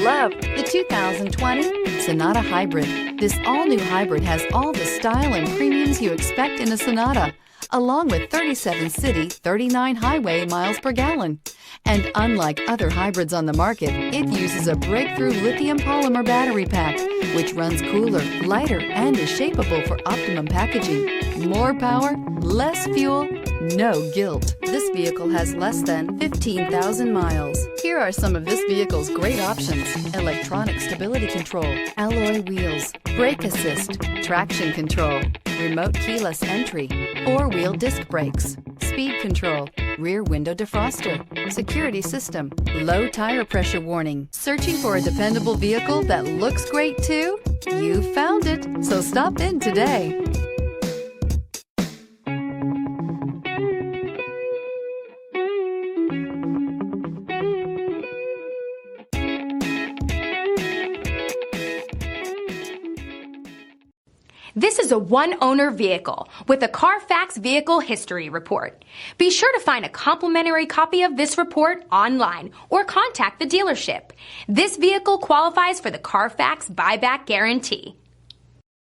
love the 2020 Sonata Hybrid. This all-new hybrid has all the style and premiums you expect in a Sonata, along with 37 city, 39 highway miles per gallon. And unlike other hybrids on the market, it uses a breakthrough lithium polymer battery pack, which runs cooler, lighter, and is shapeable for optimum packaging. More power, less fuel, no guilt. This vehicle has less than 15,000 miles. Here are some of this vehicle's great options: electronic stability control, alloy wheels, brake assist, traction control, remote keyless entry, four-wheel disc brakes, speed control, rear window defroster, security system, low tire pressure warning. Searching for a dependable vehicle that looks great too? You found it, so stop in today. This is a one-owner vehicle with a Carfax Vehicle History Report. Be sure to find a complimentary copy of this report online or contact the dealership. This vehicle qualifies for the Carfax Buyback Guarantee.